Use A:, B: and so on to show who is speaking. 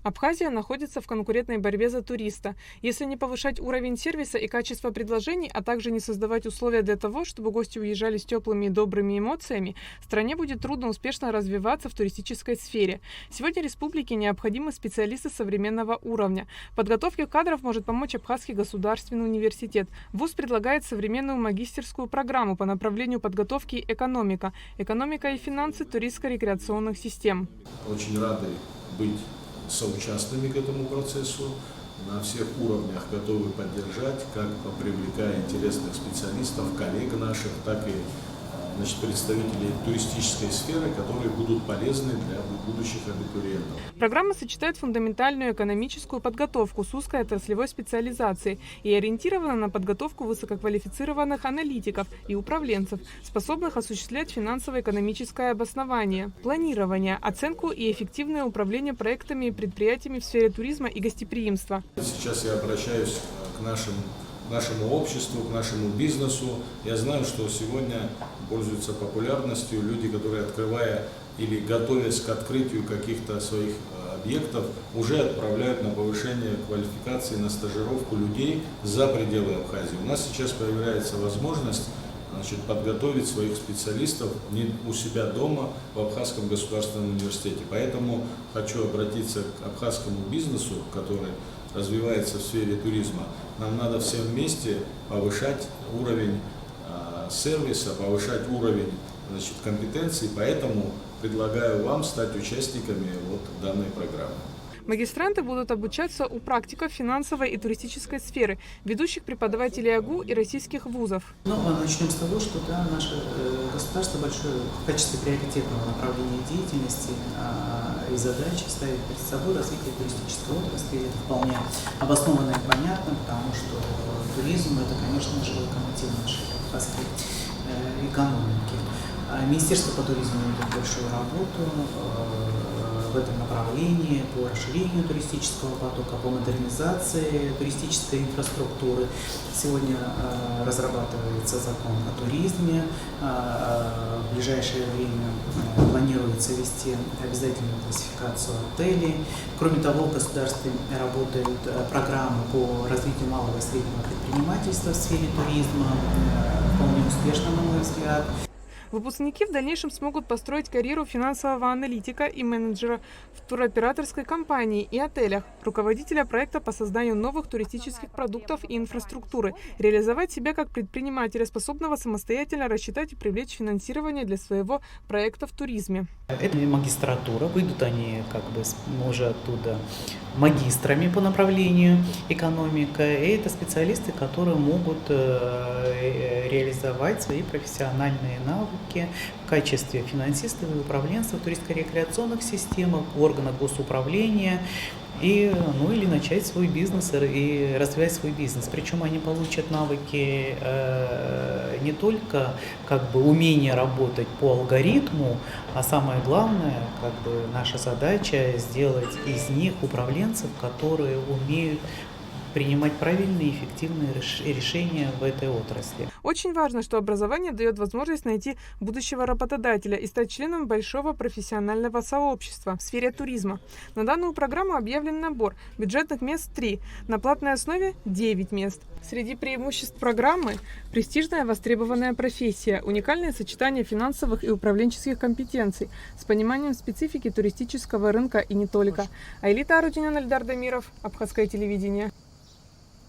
A: Абхазия находится в конкурентной борьбе за туриста. Если не повышать уровень сервиса и качество предложений, а также не создавать условия для того, чтобы гости уезжали с теплыми и добрыми эмоциями, стране будет трудно успешно развиваться в туристической сфере. Сегодня республике необходимы специалисты современного уровня. В подготовке кадров может помочь Абхазский государственный университет. ВУЗ предлагает современную магистерскую программу по направлению подготовки экономика и финансы туристско-рекреационных систем.
B: Очень рады быть соучастными к этому процессу, на всех уровнях готовы поддержать, как привлекая интересных специалистов, коллег наших, так и представителей туристической сферы, которые будут полезны для будущих абитуриентов.
A: Программа сочетает фундаментальную экономическую подготовку с узкой отраслевой специализацией и ориентирована на подготовку высококвалифицированных аналитиков и управленцев, способных осуществлять финансово-экономическое обоснование, планирование, оценку и эффективное управление проектами и предприятиями в сфере туризма и гостеприимства.
B: Сейчас я обращаюсь к нашему обществу, к нашему бизнесу. Я знаю, что сегодня пользуются популярностью люди, которые, открывая или готовясь к открытию каких-то своих объектов, уже отправляют на повышение квалификации, на стажировку людей за пределы Абхазии. У нас сейчас появляется возможность подготовить своих специалистов не у себя дома, в Абхазском государственном университете. Поэтому хочу обратиться к абхазскому бизнесу, который развивается в сфере туризма. Нам надо всем вместе повышать уровень сервиса, повышать уровень компетенций, поэтому предлагаю вам стать участниками данной программы.
A: Магистранты будут обучаться у практиков финансовой и туристической сферы, ведущих преподавателей АГУ и российских вузов.
C: Начнем с того, что наше государство большое в качестве приоритетного направления деятельности и задачи ставит перед собой развитие туристической отрасли. Это вполне обоснованно и понятно, потому что туризм – это, конечно же, локомотив нашей абхазской экономики. Министерство по туризму ведет большую работу в этом направлении по расширению туристического потока, по модернизации туристической инфраструктуры. Сегодня разрабатывается закон о туризме. В ближайшее время планируется ввести обязательную классификацию отелей. Кроме того, в государстве работают программы по развитию малого и среднего предпринимательства в сфере туризма, вполне успешно, на мой взгляд.
A: Выпускники в дальнейшем смогут построить карьеру финансового аналитика и менеджера в туроператорской компании и отелях, руководителя проекта по созданию новых туристических продуктов и инфраструктуры, реализовать себя как предпринимателя, способного самостоятельно рассчитать и привлечь финансирование для своего проекта в туризме.
C: Это магистратура, выйдут они уже оттуда магистрами по направлению экономика, и это специалисты, которые могут реализовать свои профессиональные навыки в качестве финансистов и управленцев в туристско-рекреационных системах, органах госуправления, или начать свой бизнес и развивать свой бизнес. Причем они получат навыки не только умение работать по алгоритму, а самое главное, наша задача сделать из них управленцев, которые умеют принимать правильные и эффективные решения в этой отрасли.
A: Очень важно, что образование дает возможность найти будущего работодателя и стать членом большого профессионального сообщества в сфере туризма. На данную программу объявлен набор. Бюджетных мест 3, на платной основе 9 мест. Среди преимуществ программы – престижная востребованная профессия, уникальное сочетание финансовых и управленческих компетенций с пониманием специфики туристического рынка и не только. Айлита Арутюнян, Эльдар Дамиров, Абхазское телевидение.